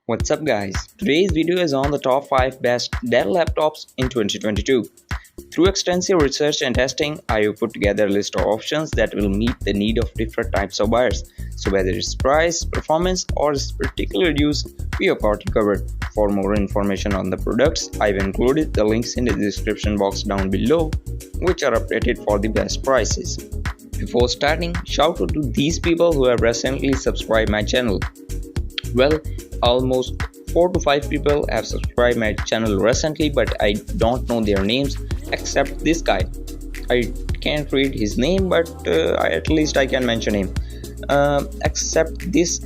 What's up guys? Today's video is on the top 5 best Dell laptops in 2022. Through extensive research and testing, I have put together a list of options that will meet the need of different types of buyers. So whether it's price, performance or its particular use, we have got you covered. For more information on the products, I've included the links in the description box down below, which are updated for the best prices. Before starting, shout out to these people who have recently subscribed my channel. Well, almost 4 to 5 people have subscribed my channel recently, but I don't know their names except this guy. I can't read his name, but at least I can mention him. Except this,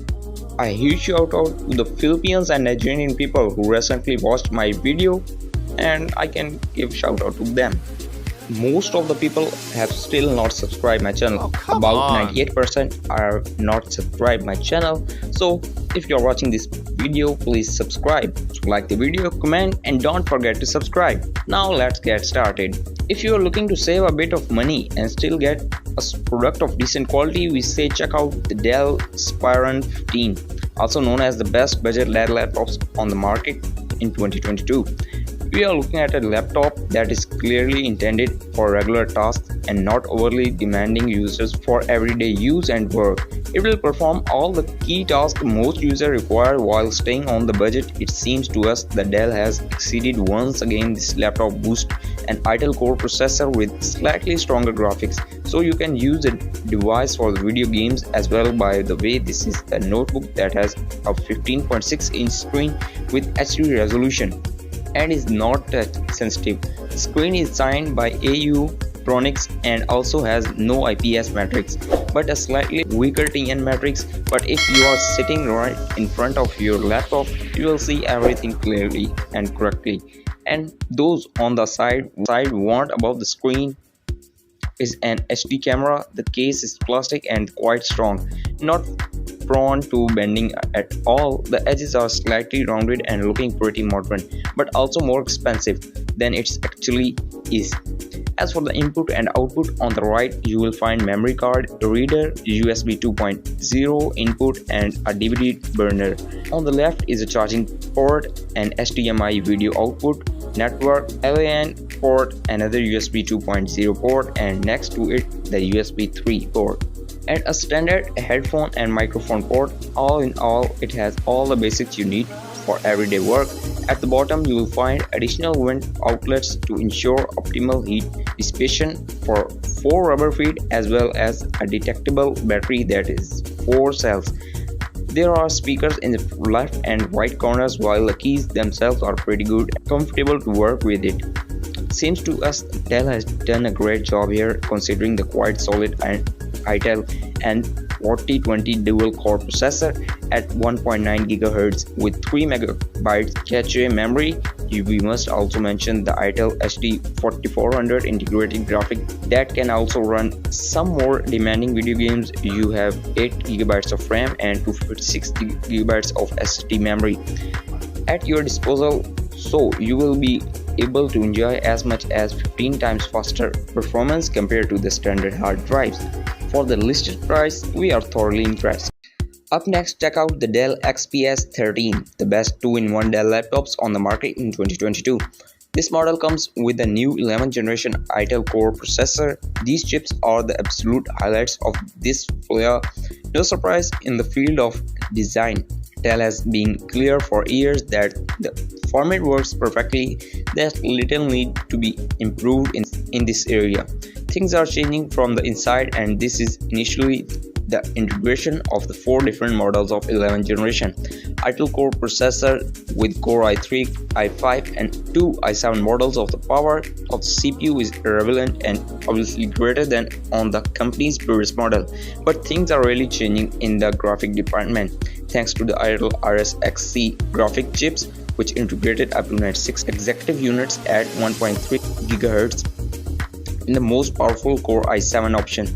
a huge shout out to the Philippines and Nigerian people who recently watched my video, and I can give shout out to them. Most of the people have still not subscribed my channel. About 98% are not subscribed my channel. So if you're watching this video, please subscribe. So like the video, comment, and don't forget to subscribe. Now let's get started. If you are looking to save a bit of money and still get a product of decent quality, we say check out the Dell Inspiron 15, also known as the best budget Dell laptops on the market in 2022. We are looking at a laptop that is clearly intended for regular tasks and not overly demanding users for everyday use and work. It will perform all the key tasks most users require while staying on the budget. It seems to us that Dell has exceeded once again. This laptop boasts an Intel Core processor with slightly stronger graphics, so you can use the device for the video games as well. By the way, this is a notebook that has a 15.6-inch screen with HD resolution and is not touch sensitive. The screen is designed by AU Tronics and also has no IPS matrix but a slightly weaker TN matrix. But if you are sitting right in front of your laptop, you will see everything clearly and correctly. And those on the side want above the screen is an HD camera. The case is plastic and quite strong, not prone to bending at all. The edges are slightly rounded and looking pretty modern, but also more expensive than it actually is. As for the input and output, on the right you will find memory card, reader, USB 2.0 input and a DVD burner. On the left is a charging port, an HDMI video output, network, LAN port, another USB 2.0 port, and next to it the USB 3 port, and a standard headphone and microphone port. All in all, it has all the basics you need for everyday work. At the bottom you will find additional vent outlets to ensure optimal heat dissipation for 4 rubber feet, as well as a detectable battery that is 4 cells. There are speakers in the left and right corners, while the keys themselves are pretty good and comfortable to work with it. Seems to us Dell has done a great job here, considering the quite solid Intel and 4020 dual core processor at 1.9 GHz with 3 MB cache memory. We must also mention the Intel HD 4400 integrated graphic that can also run some more demanding video games. You have 8 GB of RAM and 256 GB of SSD memory at your disposal, so you will be able to enjoy as much as 15 times faster performance compared to the standard hard drives. For the listed price, we are thoroughly impressed. Up next, check out the Dell XPS 13, the best 2-in-1 Dell laptops on the market in 2022. This model comes with a new 11th generation Intel Core processor. These chips are the absolute highlights of this flair. No surprise in the field of design. Dell has been clear for years that the format works perfectly. There's little need to be improved in this area. Things are changing from the inside, and this is initially the integration of the 4 different models of 11th generation Intel Core processor with Core i3, i5 and 2 i7 models. Of the power of the CPU is irrelevant and obviously greater than on the company's previous model, but things are really changing in the graphic department thanks to the Intel RSXC graphic chips, which integrated up to 96 executive units at 1.3 GHz in the most powerful Core i7 option.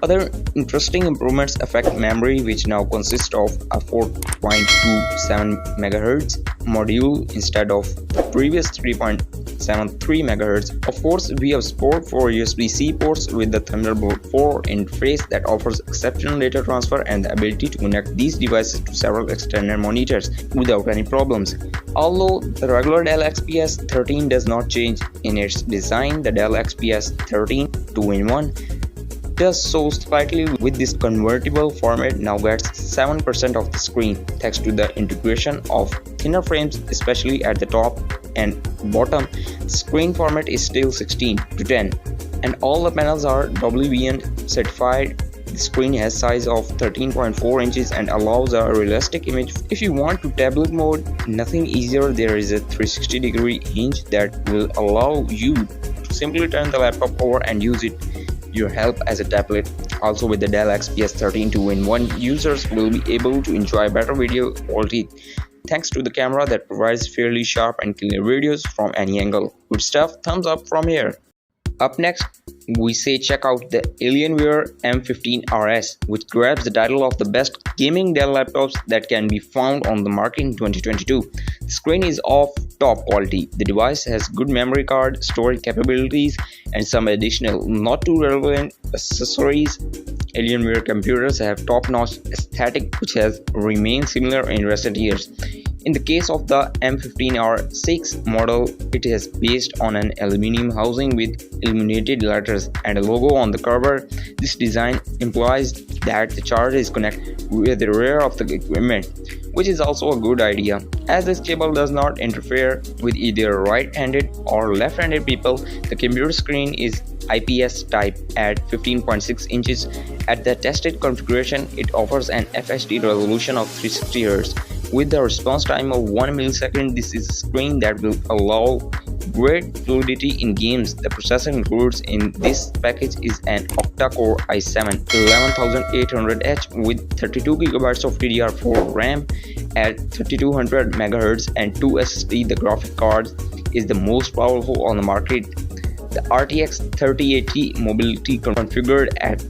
Other interesting improvements affect memory, which now consists of a 4.27 MHz module instead of the previous 3.73 MHz. Of course, we have support for USB-C ports with the Thunderbolt 4 interface that offers exceptional data transfer and the ability to connect these devices to several external monitors without any problems. Although the regular Dell XPS 13 does not change in its design, the Dell XPS 13 2-in-1 does so slightly. With this convertible format now gets 7% of the screen thanks to the integration of thinner frames, especially at the top and bottom. The screen format is still 16:10 and all the panels are WBN certified. The screen has size of 13.4 inches and allows a realistic image. If you want to tablet mode, nothing easier. There is a 360-degree hinge that will allow you to simply turn the laptop over and use it your help as a tablet. Also, with the Dell XPS 13 2-in-1, users will be able to enjoy better video quality thanks to the camera that provides fairly sharp and clear videos from any angle. Good stuff, thumbs up from here. Up next, we say check out the Alienware M15 R6, which grabs the title of the best gaming Dell laptops that can be found on the market in 2022. The screen is of top quality. The device has good memory card storage capabilities and some additional not too relevant accessories. Alienware computers have top-notch aesthetic which has remained similar in recent years. In the case of the M15 R6 model, it is based on an aluminum housing with illuminated letters and a logo on the cover. This design implies that the charger is connected with the rear of the equipment, which is also a good idea, as this cable does not interfere with either right-handed or left-handed people. The computer screen is IPS type at 15.6 inches. At the tested configuration, it offers an FHD resolution of 360 Hz. With the response time of 1 millisecond, this is a screen that will allow great fluidity in games. The processor included in this package is an octa-core i7 11800H with 32GB of DDR4 RAM at 3200 MHz and 2 SSD. The graphic card is the most powerful on the market. The RTX 3080 mobility configured at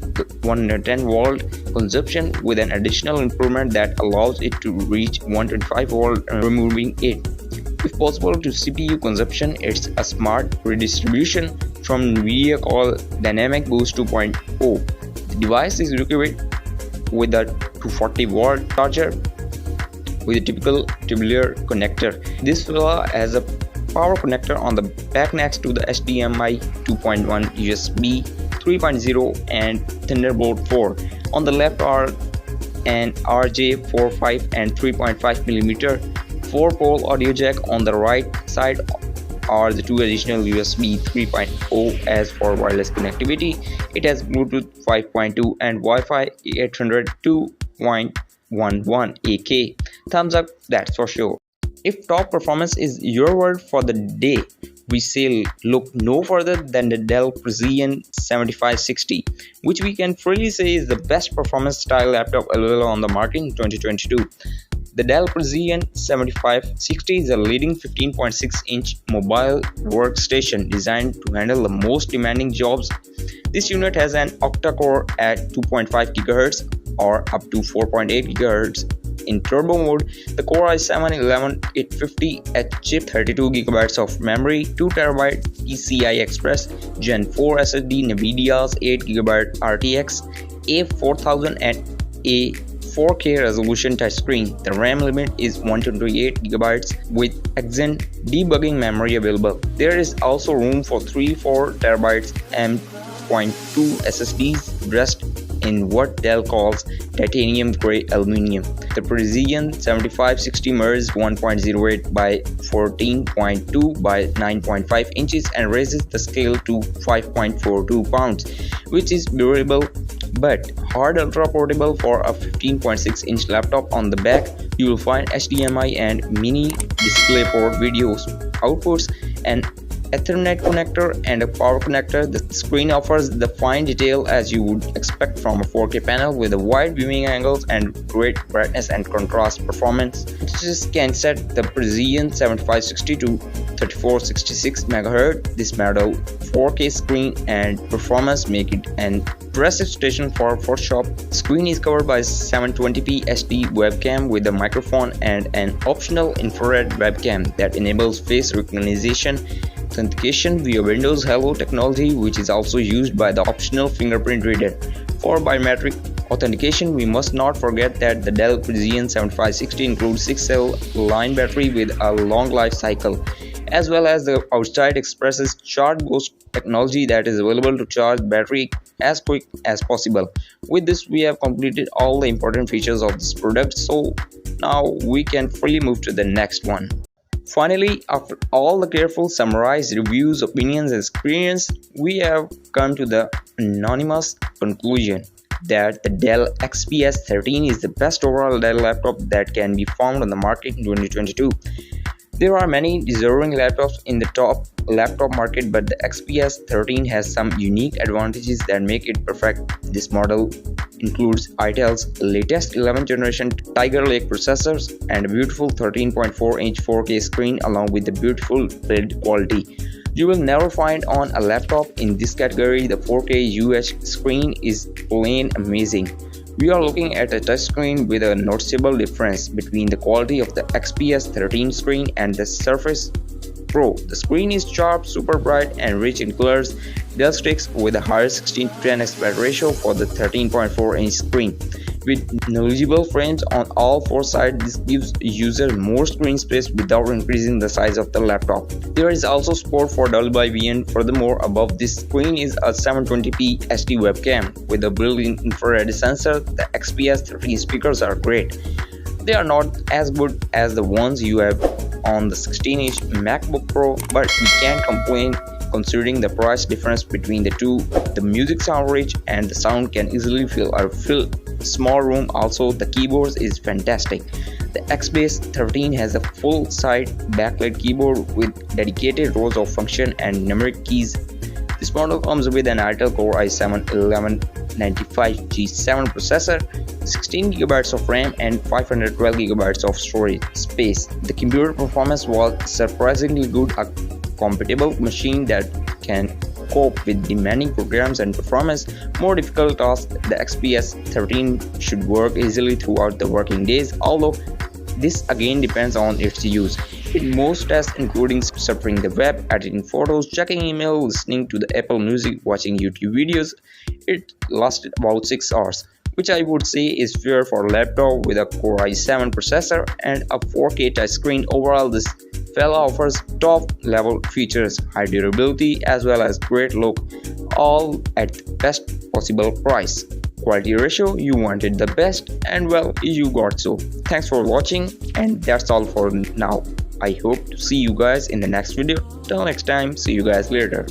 110 volt consumption with an additional improvement that allows it to reach 125 volt, removing it, if possible, to CPU consumption. It's a smart redistribution from NVIDIA called Dynamic Boost 2.0. The device is equipped with a 240 watt charger with a typical tubular connector. This fella has a power connector on the back next to the HDMI 2.1, USB 3.0 and Thunderbolt 4. On the left are an RJ45 and 3.5mm 4-pole audio jack. On the right side are the two additional USB 3.0 as for wireless connectivity. It has Bluetooth 5.2 and Wi-Fi 802.11 AK. Thumbs up, that's for sure. If top performance is your word for the day, we say look no further than the Dell Precision 7560, which we can freely say is the best performance style laptop available on the market in 2022. The Dell Precision 7560 is a leading 15.6-inch mobile workstation designed to handle the most demanding jobs. This unit has an octa-core at 2.5 GHz or up to 4.8 GHz. In turbo mode, the Core i7-11850H chip, 32GB of memory, 2TB PCI Express, Gen 4 SSD, NVIDIA's 8GB RTX A4000 and a 4K resolution touchscreen. The RAM limit is 128GB with Xen debugging memory available. There is also room for 3-4TB M.2 SSDs dressed in what Dell calls titanium grey aluminum. The Precision 7560 measures 1.08 by 14.2 by 9.5 inches and raises the scale to 5.42 pounds, which is durable but hard ultra portable for a 15.6-inch laptop. On the back, you will find HDMI and mini DisplayPort videos outputs and Ethernet connector and a power connector. The screen offers the fine detail as you would expect from a 4K panel with a wide viewing angles and great brightness and contrast performance. This can set the Precision 7560 to 3466 MHz. This model 4K screen and performance make it an impressive station for Photoshop. Screen is covered by 720p HD webcam with a microphone and an optional infrared webcam that enables face recognition authentication via Windows Hello technology, which is also used by the optional fingerprint reader. For biometric authentication, we must not forget that the Dell Precision 7560 includes 6-cell line battery with a long life cycle, as well as the outside expresses charge boost technology that is available to charge battery as quick as possible. With this, we have completed all the important features of this product, so now we can freely move to the next one. Finally, after all the careful summarized reviews, opinions and experience, we have come to the anonymous conclusion that the Dell XPS 13 is the best overall Dell laptop that can be found on the market in 2022. There are many deserving laptops in the top laptop market, but the XPS 13 has some unique advantages that make it perfect. This model includes Intel's latest 11th generation Tiger Lake processors and a beautiful 13.4-inch 4K screen along with the beautiful build quality. You will never find on a laptop in this category. The 4K UH screen is plain amazing. We are looking at a touchscreen with a noticeable difference between the quality of the XPS 13 screen and the Surface Pro. The screen is sharp, super bright and rich in colors. Dell sticks with a higher 16:10 aspect ratio for the 13.4-inch screen. With negligible frames on all four sides, this gives users more screen space without increasing the size of the laptop. There is also support for Dolby.Vision. Furthermore, above this screen is a 720p HD webcam with a built-in infrared sensor. The XPS 13 speakers are great. They are not as good as the ones you have on the 16-inch MacBook Pro, but we can't complain considering the price difference between the two. The music sound rich and the sound can easily fill a small room. Also, the keyboard is fantastic. The XPS 13 has a full side backlit keyboard with dedicated rows of function and numeric keys. This model comes with an Intel Core i7-1195G7 processor, 16GB of RAM and 512GB of storage space. The computer performance was surprisingly good, a compatible machine that can cope with demanding programs and performance more difficult tasks. The XPS 13 should work easily throughout the working days, although this again depends on its use. It most tasks including surfing the web, editing photos, checking email, listening to the Apple Music, watching YouTube videos. It lasted about 6 hours, which I would say is fair for a laptop with a Core i7 processor and a 4K touchscreen. Overall, this fella offers top level features, high durability as well as great look, all at the best possible price. Quality ratio, you wanted the best and well, you got so. Thanks for watching and that's all for now. I hope to see you guys in the next video. Till next time, see you guys later.